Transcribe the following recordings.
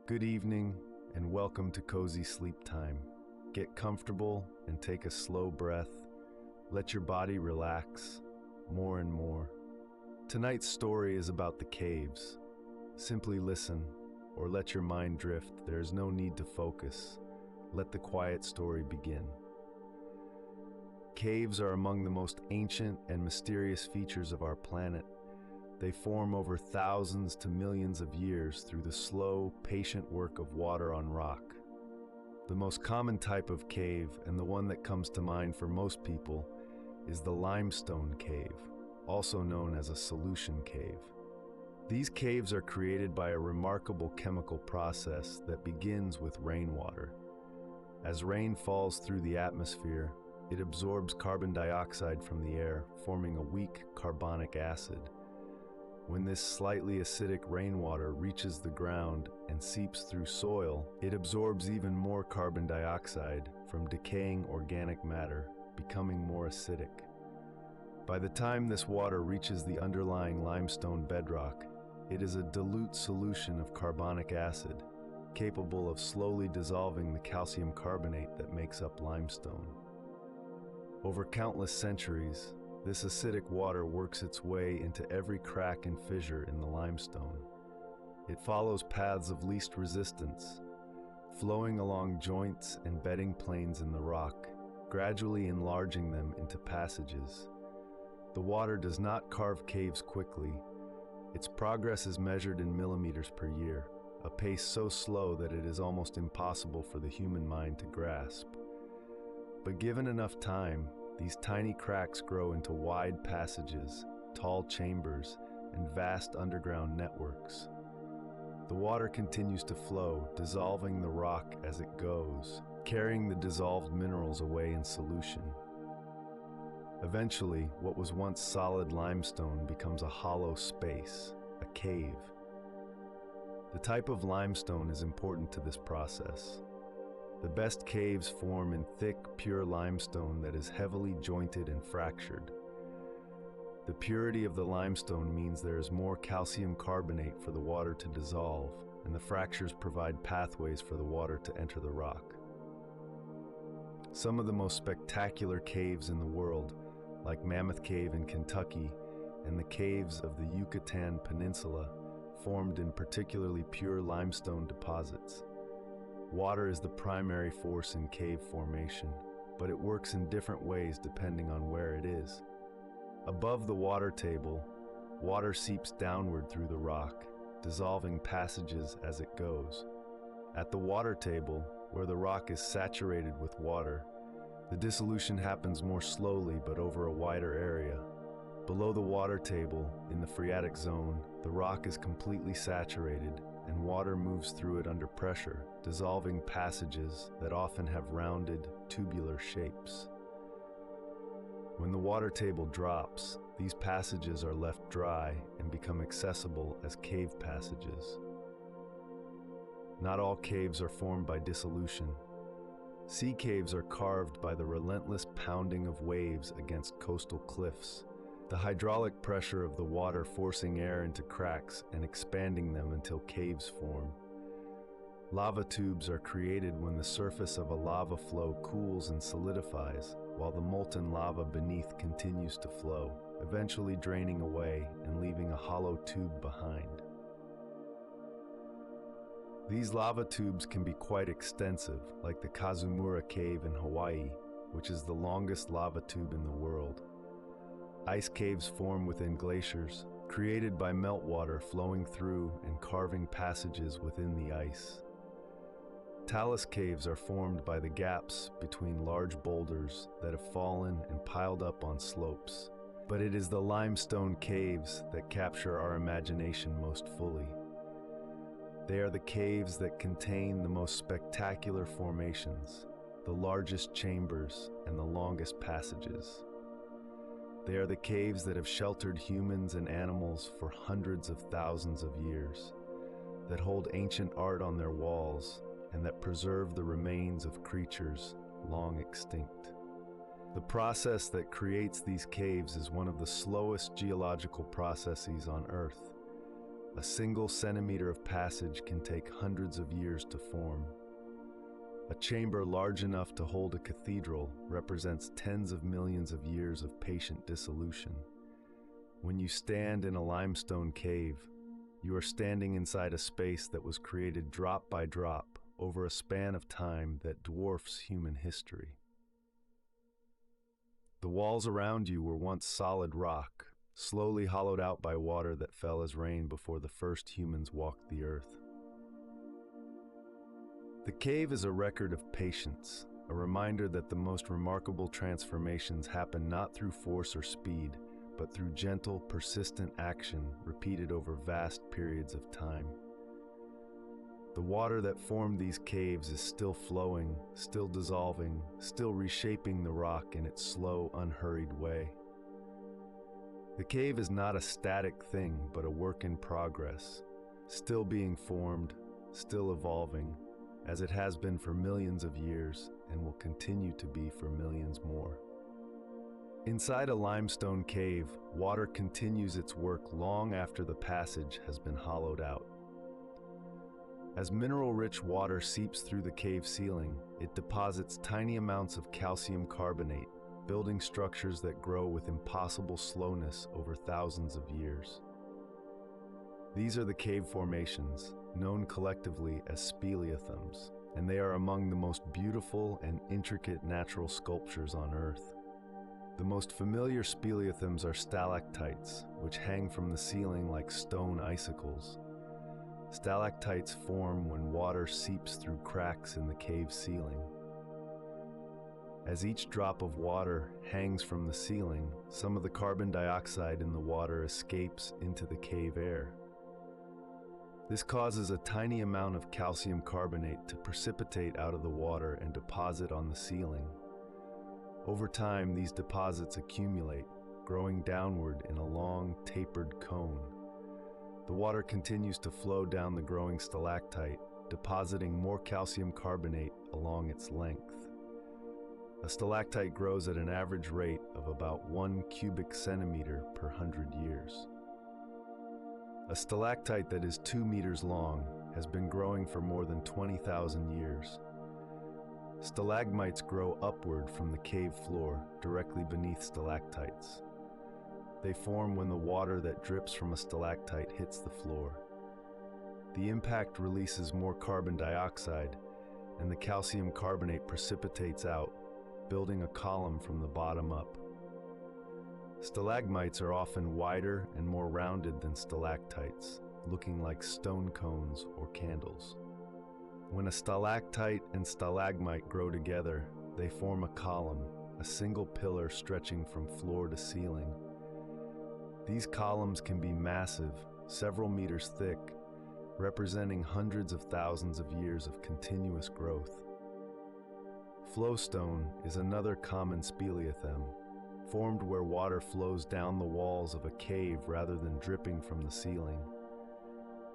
Good evening and welcome to Cozy Sleep Time. Get comfortable and take a slow breath. Let your body relax more and more. Tonight's story is about the caves. Simply listen or let your mind drift. There is no need to focus. Let the quiet story begin. Caves are among the most ancient and mysterious features of our planet. They form over thousands to millions of years through the slow, patient work of water on rock. The most common type of cave, and the one that comes to mind for most people, is the limestone cave, also known as a solution cave. These caves are created by a remarkable chemical process that begins with rainwater. As rain falls through the atmosphere, it absorbs carbon dioxide from the air, forming a weak carbonic acid. When this slightly acidic rainwater reaches the ground and seeps through soil, it absorbs even more carbon dioxide from decaying organic matter, becoming more acidic. By the time this water reaches the underlying limestone bedrock, it is a dilute solution of carbonic acid, capable of slowly dissolving the calcium carbonate that makes up limestone. Over countless centuries, this acidic water works its way into every crack and fissure in the limestone. It follows paths of least resistance, flowing along joints and bedding planes in the rock, gradually enlarging them into passages. The water does not carve caves quickly. Its progress is measured in millimeters per year, a pace so slow that it is almost impossible for the human mind to grasp. But given enough time, these tiny cracks grow into wide passages, tall chambers, and vast underground networks. The water continues to flow, dissolving the rock as it goes, carrying the dissolved minerals away in solution. Eventually, what was once solid limestone becomes a hollow space, a cave. The type of limestone is important to this process. The best caves form in thick, pure limestone that is heavily jointed and fractured. The purity of the limestone means there is more calcium carbonate for the water to dissolve, and the fractures provide pathways for the water to enter the rock. Some of the most spectacular caves in the world, like Mammoth Cave in Kentucky and the caves of the Yucatan Peninsula, formed in particularly pure limestone deposits. Water is the primary force in cave formation, but it works in different ways depending on where it is. Above the water table, water seeps downward through the rock, dissolving passages as it goes. At the water table, where the rock is saturated with water, the dissolution happens more slowly but over a wider area. Below the water table, in the phreatic zone, the rock is completely saturated, and water moves through it under pressure, dissolving passages that often have rounded, tubular shapes. When the water table drops, these passages are left dry and become accessible as cave passages. Not all caves are formed by dissolution. Sea caves are carved by the relentless pounding of waves against coastal cliffs, the hydraulic pressure of the water forcing air into cracks and expanding them until caves form. Lava tubes are created when the surface of a lava flow cools and solidifies, while the molten lava beneath continues to flow, eventually draining away and leaving a hollow tube behind. These lava tubes can be quite extensive, like the Kazumura Cave in Hawaii, which is the longest lava tube in the world. Ice caves form within glaciers, created by meltwater flowing through and carving passages within the ice. Talus caves are formed by the gaps between large boulders that have fallen and piled up on slopes. But it is the limestone caves that capture our imagination most fully. They are the caves that contain the most spectacular formations, the largest chambers, and the longest passages. They are the caves that have sheltered humans and animals for hundreds of thousands of years, that hold ancient art on their walls, and that preserve the remains of creatures long extinct. The process that creates these caves is one of the slowest geological processes on Earth. A single centimeter of passage can take hundreds of years to form. A chamber large enough to hold a cathedral represents tens of millions of years of patient dissolution. When you stand in a limestone cave, you are standing inside a space that was created drop by drop over a span of time that dwarfs human history. The walls around you were once solid rock, slowly hollowed out by water that fell as rain before the first humans walked the earth. The cave is a record of patience, a reminder that the most remarkable transformations happen not through force or speed, but through gentle, persistent action repeated over vast periods of time. The water that formed these caves is still flowing, still dissolving, still reshaping the rock in its slow, unhurried way. The cave is not a static thing, but a work in progress, still being formed, still evolving, as it has been for millions of years and will continue to be for millions more. Inside a limestone cave, water continues its work long after the passage has been hollowed out. As mineral-rich water seeps through the cave ceiling, it deposits tiny amounts of calcium carbonate, building structures that grow with impossible slowness over thousands of years. These are the cave formations, known collectively as speleothems, and they are among the most beautiful and intricate natural sculptures on Earth. The most familiar speleothems are stalactites, which hang from the ceiling like stone icicles. Stalactites form when water seeps through cracks in the cave ceiling. As each drop of water hangs from the ceiling, some of the carbon dioxide in the water escapes into the cave air. This causes a tiny amount of calcium carbonate to precipitate out of the water and deposit on the ceiling. Over time, these deposits accumulate, growing downward in a long, tapered cone. The water continues to flow down the growing stalactite, depositing more calcium carbonate along its length. A stalactite grows at an average rate of about 1 cubic centimeter per 100 years. A stalactite that is 2 meters long has been growing for more than 20,000 years. Stalagmites grow upward from the cave floor, directly beneath stalactites. They form when the water that drips from a stalactite hits the floor. The impact releases more carbon dioxide, and the calcium carbonate precipitates out, building a column from the bottom up. Stalagmites are often wider and more rounded than stalactites, looking like stone cones or candles. When a stalactite and stalagmite grow together, they form a column, a single pillar stretching from floor to ceiling. These columns can be massive, several meters thick, representing hundreds of thousands of years of continuous growth. Flowstone is another common speleothem, formed where water flows down the walls of a cave rather than dripping from the ceiling.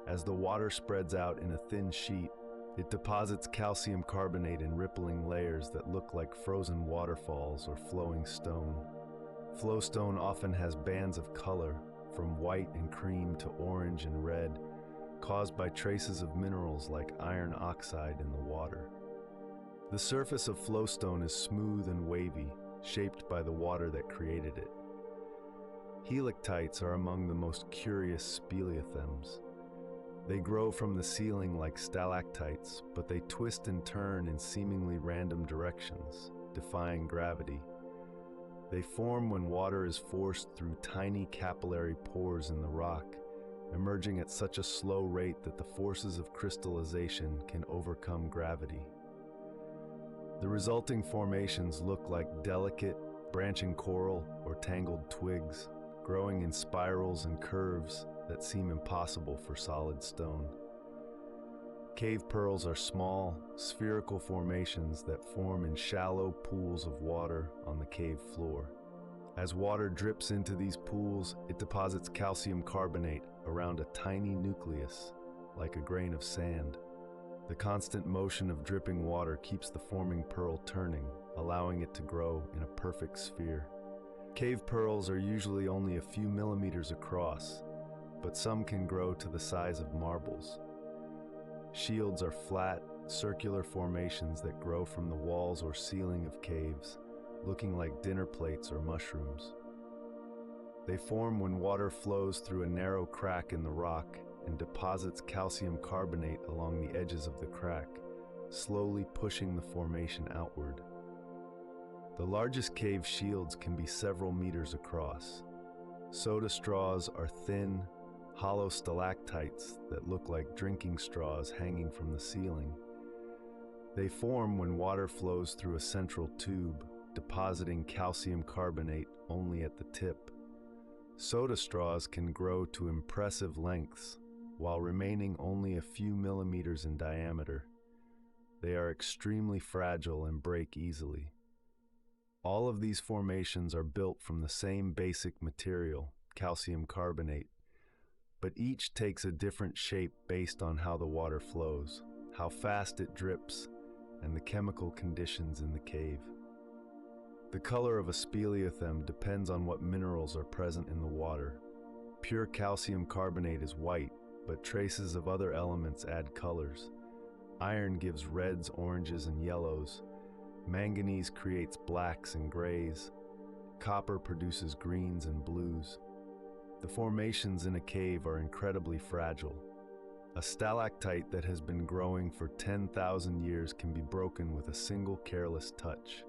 As the water spreads out in a thin sheet, it deposits calcium carbonate in rippling layers that look like frozen waterfalls or flowing stone. Flowstone often has bands of color, from white and cream to orange and red, caused by traces of minerals like iron oxide in the water. The surface of flowstone is smooth and wavy, shaped by the water that created it. Helictites are among the most curious speleothems. They grow from the ceiling like stalactites, but they twist and turn in seemingly random directions, defying gravity. They form when water is forced through tiny capillary pores in the rock, emerging at such a slow rate that the forces of crystallization can overcome gravity. The resulting formations look like delicate, branching coral or tangled twigs, growing in spirals and curves that seem impossible for solid stone. Cave pearls are small, spherical formations that form in shallow pools of water on the cave floor. As water drips into these pools, it deposits calcium carbonate around a tiny nucleus, like a grain of sand. The constant motion of dripping water keeps the forming pearl turning, allowing it to grow in a perfect sphere. Cave pearls are usually only a few millimeters across, but some can grow to the size of marbles. Shields are flat, circular formations that grow from the walls or ceiling of caves, looking like dinner plates or mushrooms. They form when water flows through a narrow crack in the rock and deposits calcium carbonate along the edges of the crack, slowly pushing the formation outward. The largest cave shields can be several meters across. Soda straws are thin, hollow stalactites that look like drinking straws hanging from the ceiling. They form when water flows through a central tube, depositing calcium carbonate only at the tip. Soda straws can grow to impressive lengths, while remaining only a few millimeters in diameter. They are extremely fragile and break easily. All of these formations are built from the same basic material, calcium carbonate, but each takes a different shape based on how the water flows, how fast it drips, and the chemical conditions in the cave. The color of a speleothem depends on what minerals are present in the water. Pure calcium carbonate is white, but traces of other elements add colors. Iron gives reds, oranges, and yellows. Manganese creates blacks and grays. Copper produces greens and blues. The formations in a cave are incredibly fragile. A stalactite that has been growing for 10,000 years can be broken with a single careless touch.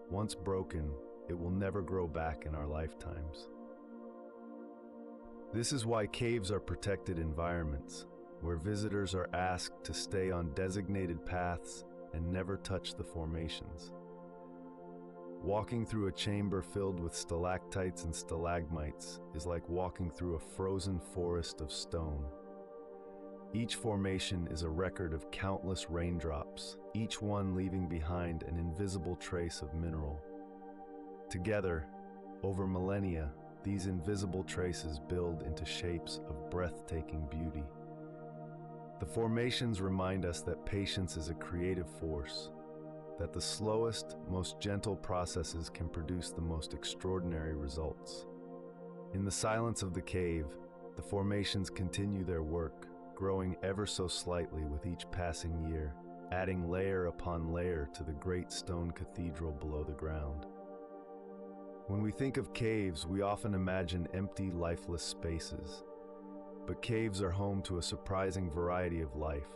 Once broken, it will never grow back in our lifetimes. This is why caves are protected environments, where visitors are asked to stay on designated paths and never touch the formations. Walking through a chamber filled with stalactites and stalagmites is like walking through a frozen forest of stone. Each formation is a record of countless raindrops, each one leaving behind an invisible trace of mineral. Together, over millennia, these invisible traces build into shapes of breathtaking beauty. The formations remind us that patience is a creative force, that the slowest, most gentle processes can produce the most extraordinary results. In the silence of the cave, the formations continue their work, growing ever so slightly with each passing year, adding layer upon layer to the great stone cathedral below the ground. When we think of caves, we often imagine empty, lifeless spaces. But caves are home to a surprising variety of life,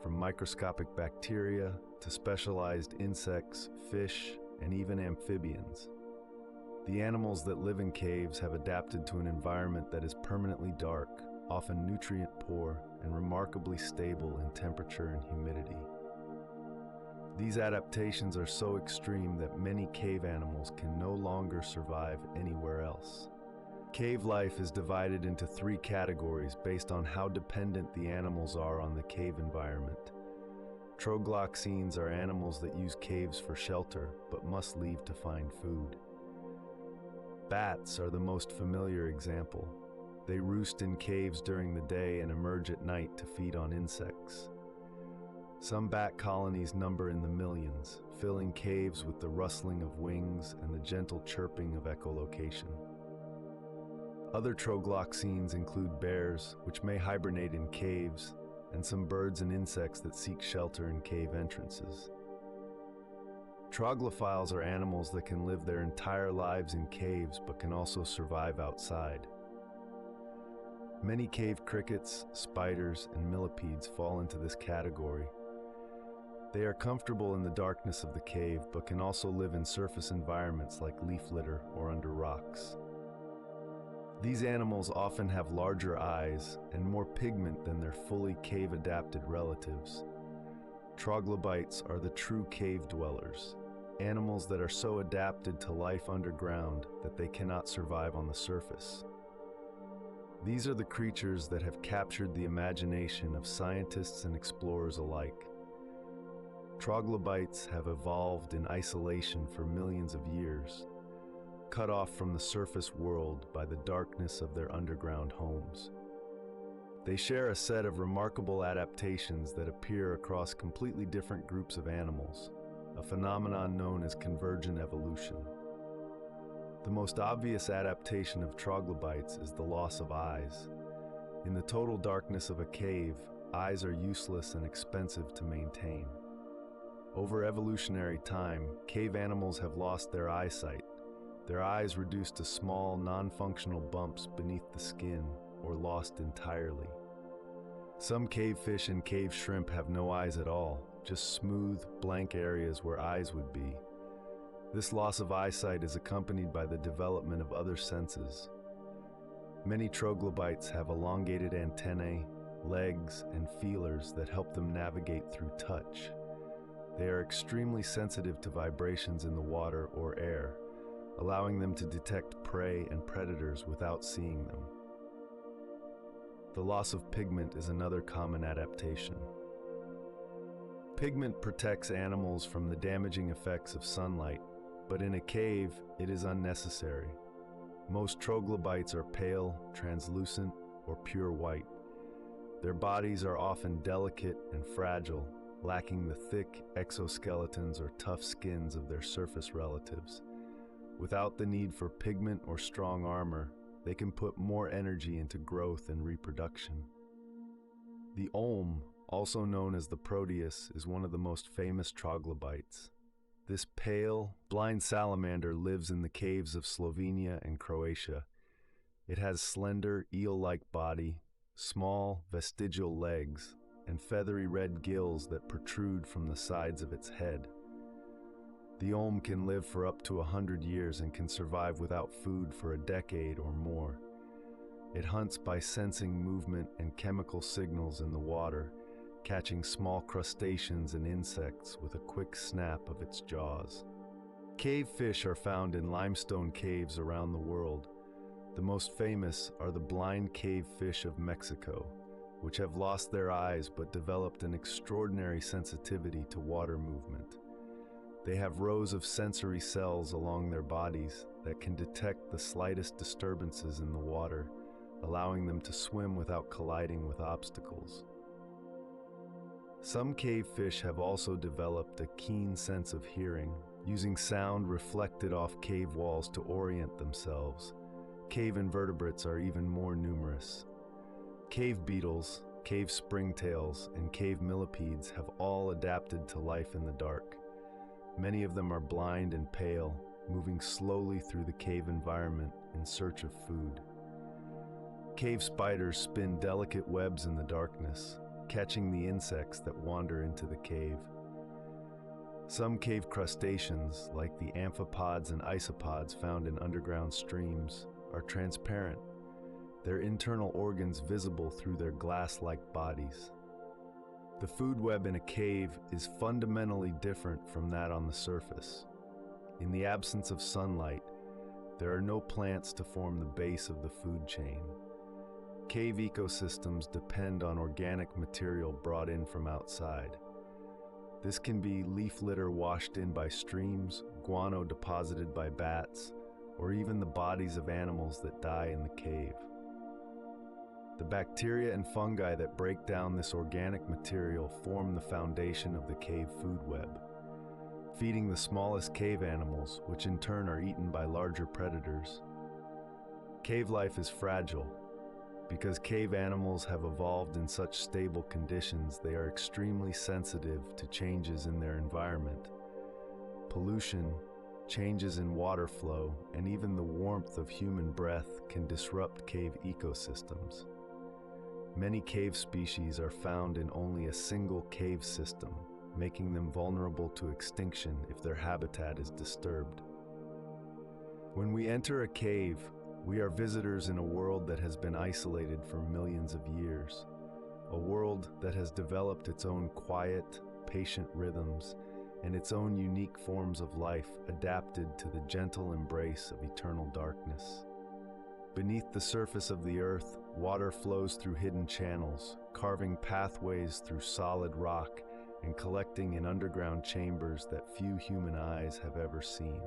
from microscopic bacteria to specialized insects, fish, and even amphibians. The animals that live in caves have adapted to an environment that is permanently dark, often nutrient-poor, and remarkably stable in temperature and humidity. These adaptations are so extreme that many cave animals can no longer survive anywhere else. Cave life is divided into 3 categories based on how dependent the animals are on the cave environment. Trogloxines are animals that use caves for shelter, but must leave to find food. Bats are the most familiar example. They roost in caves during the day and emerge at night to feed on insects. Some bat colonies number in the millions, filling caves with the rustling of wings and the gentle chirping of echolocation. Other trogloxines include bears, which may hibernate in caves, and some birds and insects that seek shelter in cave entrances. Troglophiles are animals that can live their entire lives in caves but can also survive outside. Many cave crickets, spiders, and millipedes fall into this category. They are comfortable in the darkness of the cave but can also live in surface environments like leaf litter or under rocks. These animals often have larger eyes and more pigment than their fully cave-adapted relatives. Troglobites are the true cave dwellers, animals that are so adapted to life underground that they cannot survive on the surface. These are the creatures that have captured the imagination of scientists and explorers alike. Troglobites have evolved in isolation for millions of years, cut off from the surface world by the darkness of their underground homes. They share a set of remarkable adaptations that appear across completely different groups of animals, a phenomenon known as convergent evolution. The most obvious adaptation of troglobites is the loss of eyes. In the total darkness of a cave, eyes are useless and expensive to maintain. Over evolutionary time, cave animals have lost their eyesight, their eyes reduced to small, non-functional bumps beneath the skin or lost entirely. Some cave fish and cave shrimp have no eyes at all, just smooth, blank areas where eyes would be. This loss of eyesight is accompanied by the development of other senses. Many troglobites have elongated antennae, legs, and feelers that help them navigate through touch. They are extremely sensitive to vibrations in the water or air, allowing them to detect prey and predators without seeing them. The loss of pigment is another common adaptation. Pigment protects animals from the damaging effects of sunlight, but in a cave, it is unnecessary. Most troglobites are pale, translucent, or pure white. Their bodies are often delicate and fragile, lacking the thick exoskeletons or tough skins of their surface relatives. Without the need for pigment or strong armor, they can put more energy into growth and reproduction. The olm, also known as the proteus, is one of the most famous troglobites. This pale, blind salamander lives in the caves of Slovenia and Croatia. It has slender, eel-like body, small, vestigial legs, and feathery red gills that protrude from the sides of its head. The olm can live for up to 100 years and can survive without food for a decade or more. It hunts by sensing movement and chemical signals in the water, catching small crustaceans and insects with a quick snap of its jaws. Cave fish are found in limestone caves around the world. The most famous are the blind cave fish of Mexico, which have lost their eyes but developed an extraordinary sensitivity to water movement. They have rows of sensory cells along their bodies that can detect the slightest disturbances in the water, allowing them to swim without colliding with obstacles. Some cave fish have also developed a keen sense of hearing, using sound reflected off cave walls to orient themselves. Cave invertebrates are even more numerous. Cave beetles, cave springtails, and cave millipedes have all adapted to life in the dark. Many of them are blind and pale, moving slowly through the cave environment in search of food. Cave spiders spin delicate webs in the darkness, catching the insects that wander into the cave. Some cave crustaceans, like the amphipods and isopods found in underground streams, are transparent, their internal organs visible through their glass-like bodies. The food web in a cave is fundamentally different from that on the surface. In the absence of sunlight, there are no plants to form the base of the food chain. Cave ecosystems depend on organic material brought in from outside. This can be leaf litter washed in by streams, guano deposited by bats, or even the bodies of animals that die in the cave. The bacteria and fungi that break down this organic material form the foundation of the cave food web, feeding the smallest cave animals, which in turn are eaten by larger predators. Cave life is fragile. Because cave animals have evolved in such stable conditions, they are extremely sensitive to changes in their environment. Pollution, changes in water flow, and even the warmth of human breath can disrupt cave ecosystems. Many cave species are found in only a single cave system, making them vulnerable to extinction if their habitat is disturbed. When we enter a cave, we are visitors in a world that has been isolated for millions of years, a world that has developed its own quiet, patient rhythms and its own unique forms of life adapted to the gentle embrace of eternal darkness. Beneath the surface of the earth, water flows through hidden channels, carving pathways through solid rock and collecting in underground chambers that few human eyes have ever seen.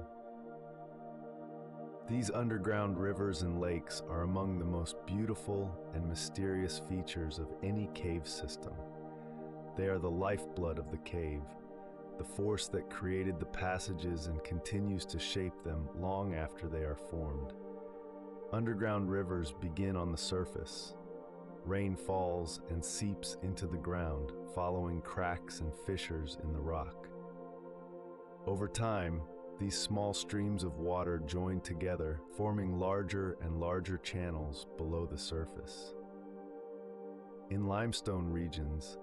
These underground rivers and lakes are among the most beautiful and mysterious features of any cave system. They are the lifeblood of the cave, the force that created the passages and continues to shape them long after they are formed. Underground rivers begin on the surface. Rain falls and seeps into the ground, following cracks and fissures in the rock. Over time, these small streams of water join together, forming larger and larger channels below the surface. In limestone regions,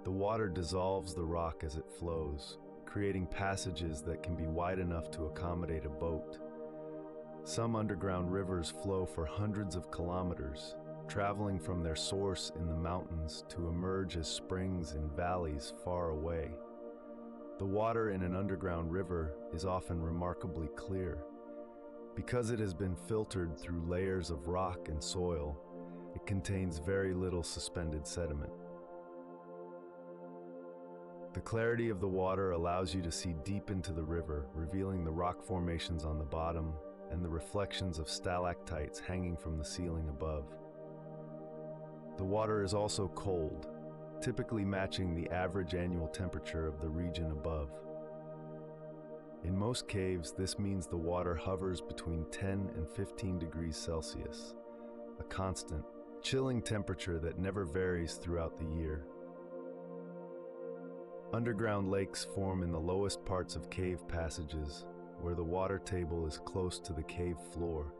the water dissolves the rock as it flows, creating passages that can be wide enough to accommodate a boat. Some underground rivers flow for hundreds of kilometers, traveling from their source in the mountains to emerge as springs in valleys far away. The water in an underground river is often remarkably clear. Because it has been filtered through layers of rock and soil, it contains very little suspended sediment. The clarity of the water allows you to see deep into the river, revealing the rock formations on the bottom and the reflections of stalactites hanging from the ceiling above. The water is also cold, typically matching the average annual temperature of the region above. In most caves, this means the water hovers between 10 and 15 degrees Celsius, a constant, chilling temperature that never varies throughout the year. Underground lakes form in the lowest parts of cave passages, where the water table is close to the cave floor.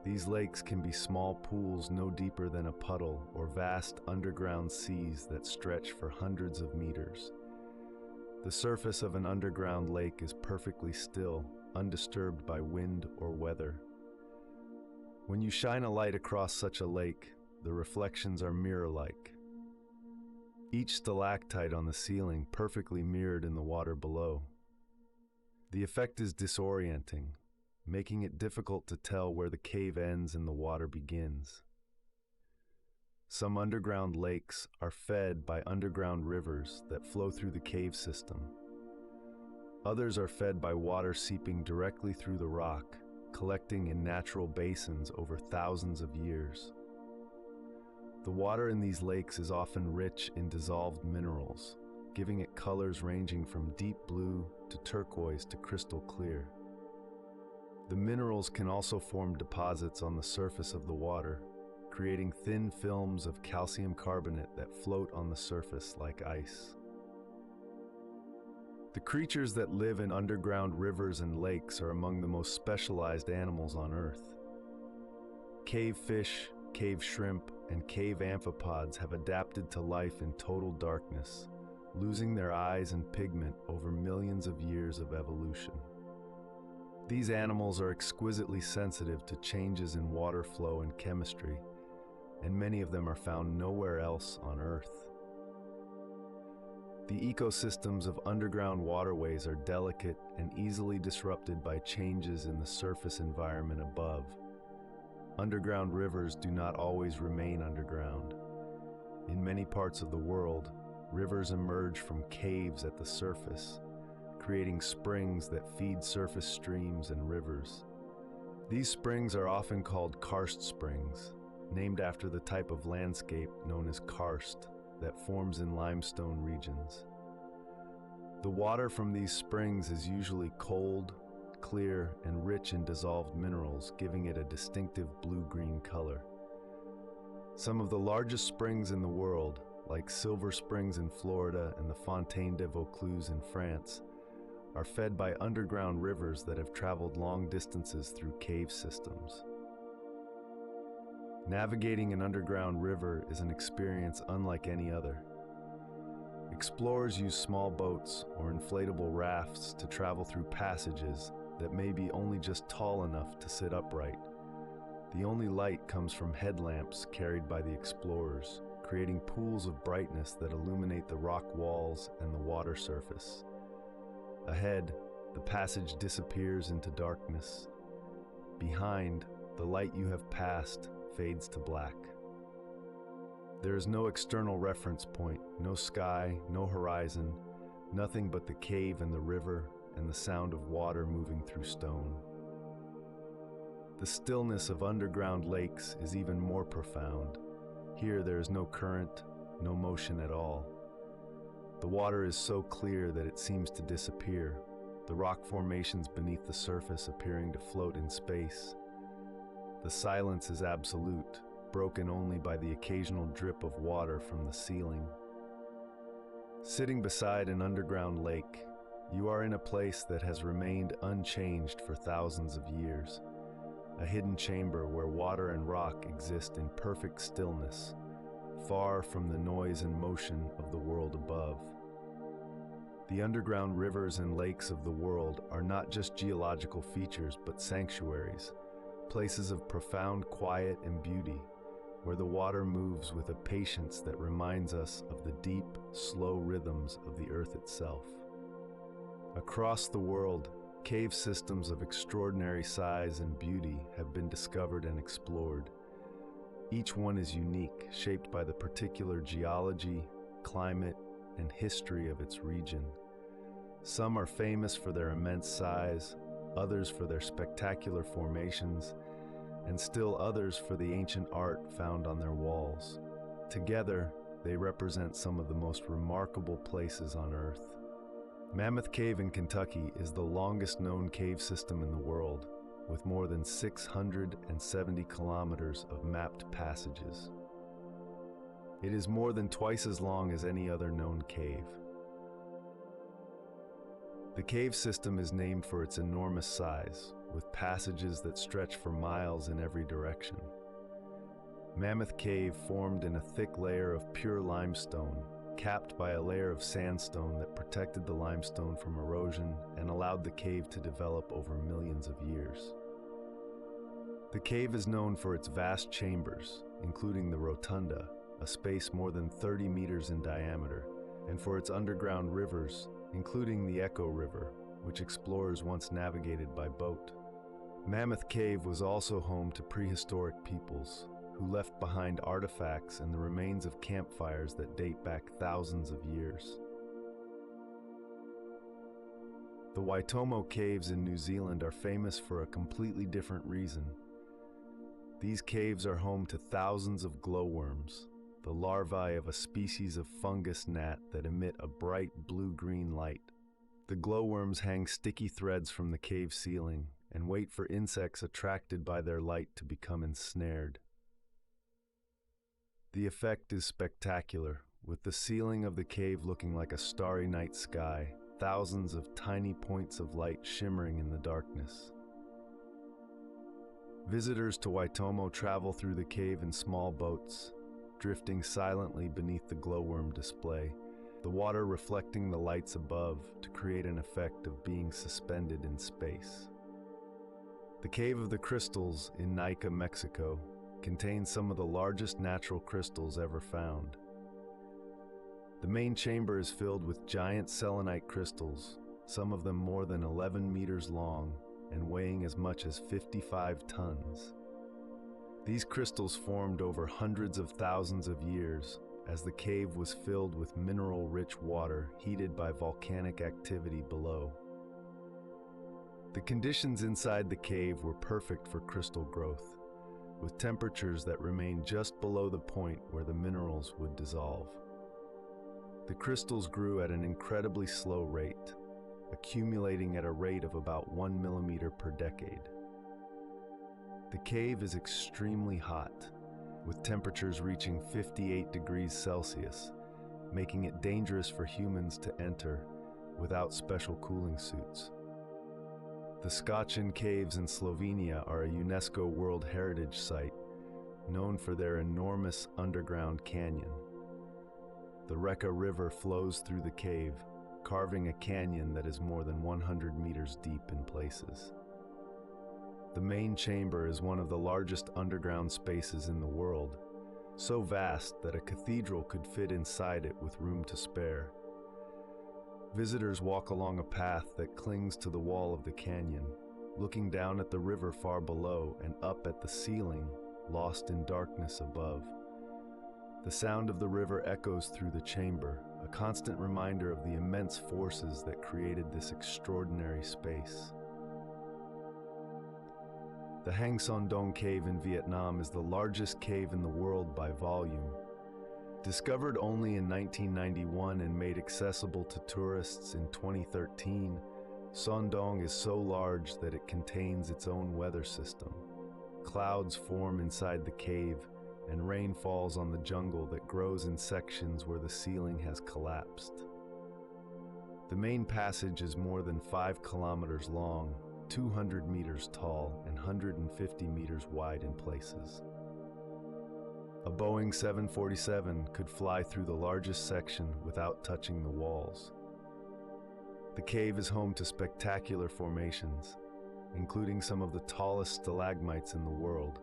These lakes can be small pools no deeper than a puddle or vast underground seas that stretch for hundreds of meters. The surface of an underground lake is perfectly still, undisturbed by wind or weather. When you shine a light across such a lake, the reflections are mirror-like. Each stalactite on the ceiling perfectly mirrored in the water below. The effect is disorienting, making it difficult to tell where the cave ends and the water begins. Some underground lakes are fed by underground rivers that flow through the cave system. Others are fed by water seeping directly through the rock, collecting in natural basins over thousands of years. The water in these lakes is often rich in dissolved minerals, giving it colors ranging from deep blue to turquoise to crystal clear. The minerals can also form deposits on the surface of the water, creating thin films of calcium carbonate that float on the surface like ice. The creatures that live in underground rivers and lakes are among the most specialized animals on Earth. Cave fish, cave shrimp, and cave amphipods have adapted to life in total darkness, losing their eyes and pigment over millions of years of evolution. These animals are exquisitely sensitive to changes in water flow and chemistry, and many of them are found nowhere else on Earth. The ecosystems of underground waterways are delicate and easily disrupted by changes in the surface environment above. Underground rivers do not always remain underground. In many parts of the world, rivers emerge from caves at the surface, creating springs that feed surface streams and rivers. These springs are often called karst springs, named after the type of landscape known as karst that forms in limestone regions. The water from these springs is usually cold, clear, and rich in dissolved minerals, giving it a distinctive blue-green color. Some of the largest springs in the world, like Silver Springs in Florida and the Fontaine de Vaucluse in France, are fed by underground rivers that have traveled long distances through cave systems. Navigating an underground river is an experience unlike any other. Explorers use small boats or inflatable rafts to travel through passages that may be only just tall enough to sit upright. The only light comes from headlamps carried by the explorers, creating pools of brightness that illuminate the rock walls and the water surface. Ahead, the passage disappears into darkness. Behind, the light you have passed fades to black. There is no external reference point, no sky, no horizon, nothing but the cave and the river and the sound of water moving through stone. The stillness of underground lakes is even more profound. Here there is no current, no motion at all. The water is so clear that it seems to disappear, the rock formations beneath the surface appearing to float in space. The silence is absolute, broken only by the occasional drip of water from the ceiling. Sitting beside an underground lake, you are in a place that has remained unchanged for thousands of years, a hidden chamber where water and rock exist in perfect stillness, far from the noise and motion of the world above. The underground rivers and lakes of the world are not just geological features but sanctuaries, places of profound quiet and beauty, where the water moves with a patience that reminds us of the deep, slow rhythms of the earth itself. Across the world, cave systems of extraordinary size and beauty have been discovered and explored. Each one is unique, shaped by the particular geology, climate, and history of its region. Some are famous for their immense size, others for their spectacular formations, and still others for the ancient art found on their walls. Together, they represent some of the most remarkable places on Earth. Mammoth Cave in Kentucky is the longest known cave system in the world, with more than 670 kilometers of mapped passages. It is more than twice as long as any other known cave. The cave system is named for its enormous size, with passages that stretch for miles in every direction. Mammoth Cave formed in a thick layer of pure limestone, capped by a layer of sandstone that protected the limestone from erosion and allowed the cave to develop over millions of years. The cave is known for its vast chambers, including the rotunda, a space more than 30 meters in diameter, and for its underground rivers, including the Echo River, which explorers once navigated by boat. Mammoth Cave was also home to prehistoric peoples, who left behind artifacts and the remains of campfires that date back thousands of years. The Waitomo Caves in New Zealand are famous for a completely different reason. These caves are home to thousands of glowworms, the larvae of a species of fungus gnat that emit a bright blue-green light. The glowworms hang sticky threads from the cave ceiling and wait for insects attracted by their light to become ensnared. The effect is spectacular, with the ceiling of the cave looking like a starry night sky, thousands of tiny points of light shimmering in the darkness. Visitors to Waitomo travel through the cave in small boats, drifting silently beneath the glowworm display, the water reflecting the lights above to create an effect of being suspended in space. The Cave of the Crystals in Nica, Mexico, contains some of the largest natural crystals ever found. The main chamber is filled with giant selenite crystals, some of them more than 11 meters long and weighing as much as 55 tons. These crystals formed over hundreds of thousands of years as the cave was filled with mineral-rich water heated by volcanic activity below. The conditions inside the cave were perfect for crystal growth, with temperatures that remained just below the point where the minerals would dissolve. The crystals grew at an incredibly slow rate, accumulating at a rate of about 1 millimeter per decade. The cave is extremely hot, with temperatures reaching 58 degrees Celsius, making it dangerous for humans to enter without special cooling suits. The Skocin Caves in Slovenia are a UNESCO World Heritage Site, known for their enormous underground canyon. The Reka River flows through the cave, carving a canyon that is more than 100 meters deep in places. The main chamber is one of the largest underground spaces in the world, so vast that a cathedral could fit inside it with room to spare. Visitors walk along a path that clings to the wall of the canyon, looking down at the river far below and up at the ceiling, lost in darkness above. The sound of the river echoes through the chamber, a constant reminder of the immense forces that created this extraordinary space. The Hang Son Doong Cave in Vietnam is the largest cave in the world by volume. Discovered only in 1991 and made accessible to tourists in 2013, Son Doong is so large that it contains its own weather system. Clouds form inside the cave, and rain falls on the jungle that grows in sections where the ceiling has collapsed. The main passage is more than 5 kilometers long, 200 meters tall, and 150 meters wide in places. A Boeing 747 could fly through the largest section without touching the walls. The cave is home to spectacular formations, including some of the tallest stalagmites in the world,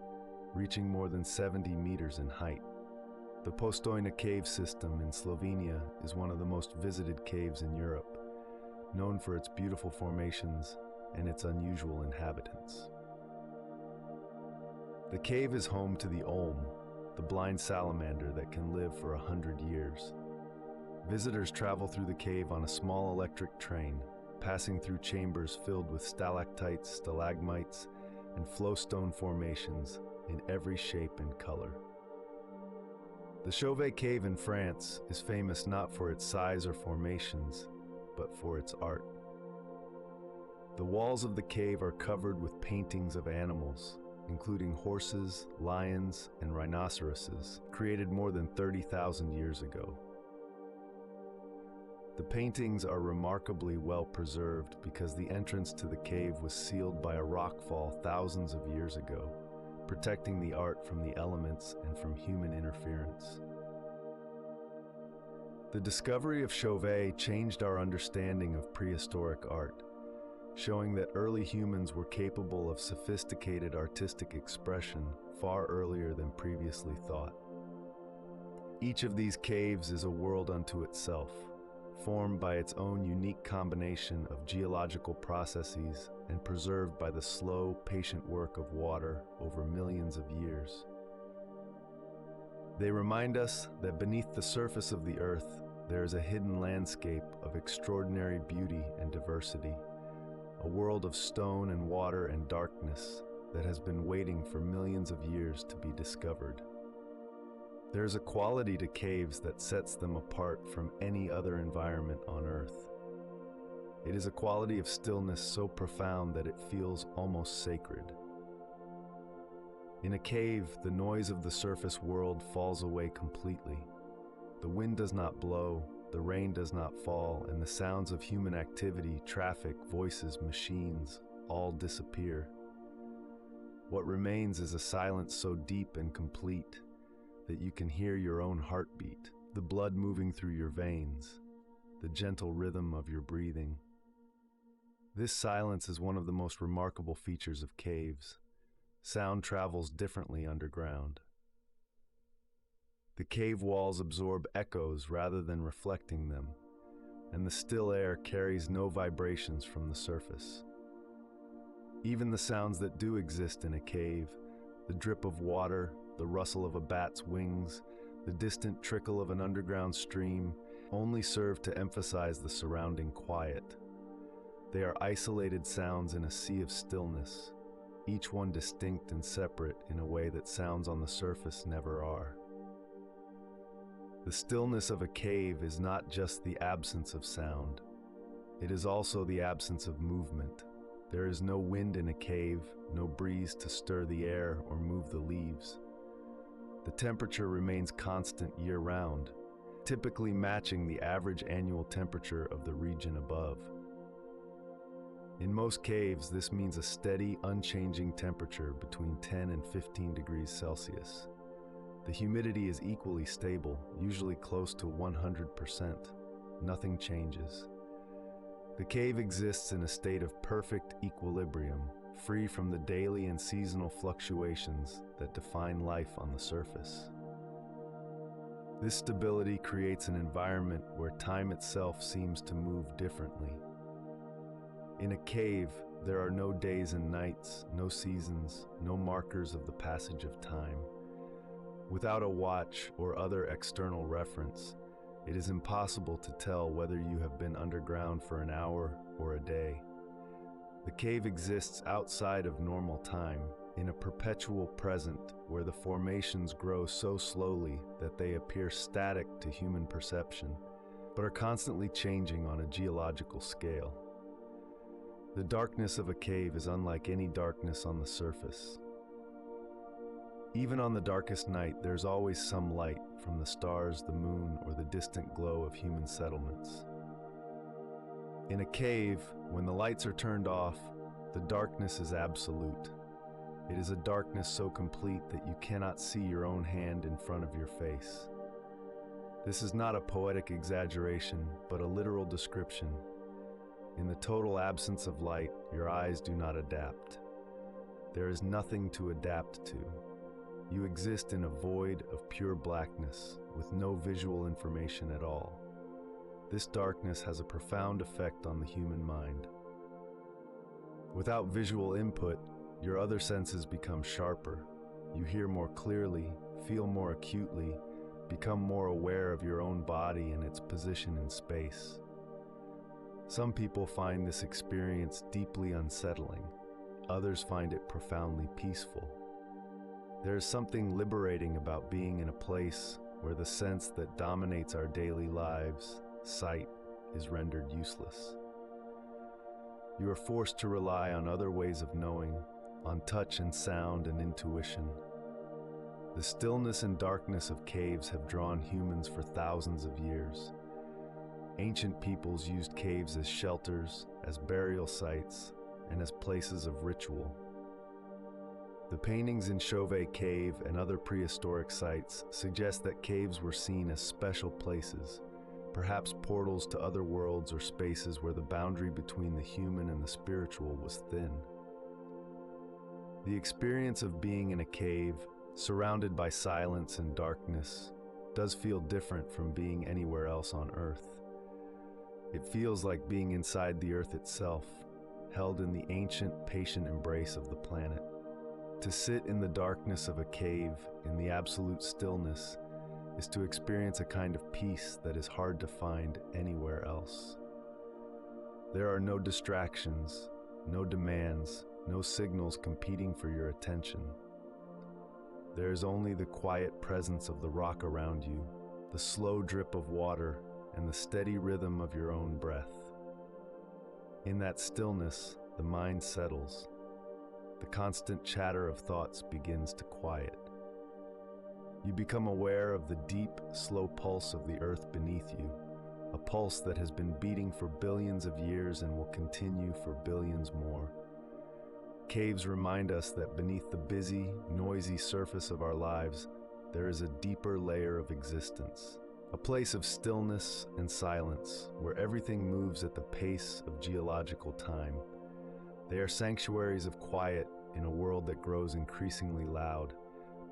reaching more than 70 meters in height. The Postojna cave system in Slovenia is one of the most visited caves in Europe, known for its beautiful formations and its unusual inhabitants. The cave is home to the Olm, the blind salamander that can live for 100 years. Visitors travel through the cave on a small electric train, passing through chambers filled with stalactites, stalagmites, and flowstone formations in every shape and color. The Chauvet Cave in France is famous not for its size or formations, but for its art. The walls of the cave are covered with paintings of animals, including horses, lions, and rhinoceroses, created more than 30,000 years ago. The paintings are remarkably well preserved because the entrance to the cave was sealed by a rockfall thousands of years ago, protecting the art from the elements and from human interference. The discovery of Chauvet changed our understanding of prehistoric art, showing that early humans were capable of sophisticated artistic expression far earlier than previously thought. Each of these caves is a world unto itself, formed by its own unique combination of geological processes and preserved by the slow, patient work of water over millions of years. They remind us that beneath the surface of the earth, there is a hidden landscape of extraordinary beauty and diversity, a world of stone and water and darkness that has been waiting for millions of years to be discovered. There is a quality to caves that sets them apart from any other environment on Earth. It is a quality of stillness so profound that it feels almost sacred. In a cave, the noise of the surface world falls away completely. The wind does not blow, the rain does not fall, and the sounds of human activity, traffic, voices, machines, all disappear. What remains is a silence so deep and complete that you can hear your own heartbeat, the blood moving through your veins, the gentle rhythm of your breathing. This silence is one of the most remarkable features of caves. Sound travels differently underground. The cave walls absorb echoes rather than reflecting them, and the still air carries no vibrations from the surface. Even the sounds that do exist in a cave, the drip of water, the rustle of a bat's wings, the distant trickle of an underground stream, only serve to emphasize the surrounding quiet. They are isolated sounds in a sea of stillness, each one distinct and separate in a way that sounds on the surface never are. The stillness of a cave is not just the absence of sound. It is also the absence of movement. There is no wind in a cave, no breeze to stir the air or move the leaves. The temperature remains constant year-round, typically matching the average annual temperature of the region above. In most caves, this means a steady, unchanging temperature between 10 and 15 degrees Celsius. The humidity is equally stable, usually close to 100%. Nothing changes. The cave exists in a state of perfect equilibrium, free from the daily and seasonal fluctuations that define life on the surface. This stability creates an environment where time itself seems to move differently. In a cave, there are no days and nights, no seasons, no markers of the passage of time. Without a watch or other external reference, it is impossible to tell whether you have been underground for an hour or a day. The cave exists outside of normal time, in a perpetual present where the formations grow so slowly that they appear static to human perception, but are constantly changing on a geological scale. The darkness of a cave is unlike any darkness on the surface. Even on the darkest night, there's always some light from the stars, the moon, or the distant glow of human settlements. In a cave, when the lights are turned off, the darkness is absolute. It is a darkness so complete that you cannot see your own hand in front of your face. This is not a poetic exaggeration, but a literal description. In the total absence of light, your eyes do not adapt. There is nothing to adapt to. You exist in a void of pure blackness, with no visual information at all. This darkness has a profound effect on the human mind. Without visual input, your other senses become sharper. You hear more clearly, feel more acutely, become more aware of your own body and its position in space. Some people find this experience deeply unsettling. Others find it profoundly peaceful. There is something liberating about being in a place where the sense that dominates our daily lives, sight, is rendered useless. You are forced to rely on other ways of knowing, on touch and sound and intuition. The stillness and darkness of caves have drawn humans for thousands of years. Ancient peoples used caves as shelters, as burial sites, and as places of ritual. The paintings in Chauvet Cave and other prehistoric sites suggest that caves were seen as special places, perhaps portals to other worlds or spaces where the boundary between the human and the spiritual was thin. The experience of being in a cave, surrounded by silence and darkness, does feel different from being anywhere else on Earth. It feels like being inside the Earth itself, held in the ancient, patient embrace of the planet. To sit in the darkness of a cave, in the absolute stillness, is to experience a kind of peace that is hard to find anywhere else. There are no distractions, no demands, no signals competing for your attention. There is only the quiet presence of the rock around you, the slow drip of water, and the steady rhythm of your own breath. In that stillness, the mind settles. The constant chatter of thoughts begins to quiet. You become aware of the deep, slow pulse of the earth beneath you, a pulse that has been beating for billions of years and will continue for billions more. Caves remind us that beneath the busy, noisy surface of our lives, there is a deeper layer of existence, a place of stillness and silence where everything moves at the pace of geological time. They are sanctuaries of quiet in a world that grows increasingly loud,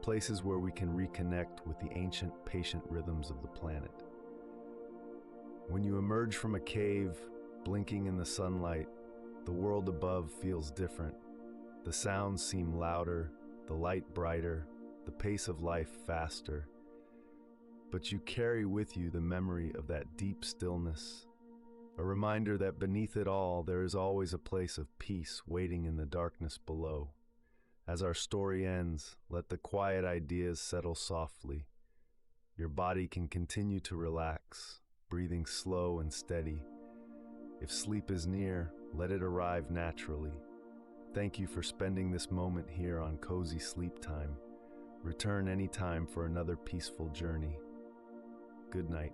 places where we can reconnect with the ancient, patient rhythms of the planet. When you emerge from a cave, blinking in the sunlight, the world above feels different. The sounds seem louder, the light brighter, the pace of life faster. But you carry with you the memory of that deep stillness, a reminder that beneath it all there is always a place of peace waiting in the darkness below. As our story ends, let the quiet ideas settle softly. Your body can continue to relax, breathing slow and steady. If sleep is near, let it arrive naturally. Thank you for spending this moment here on Cozy Sleep Time. Return anytime for another peaceful journey. Good night.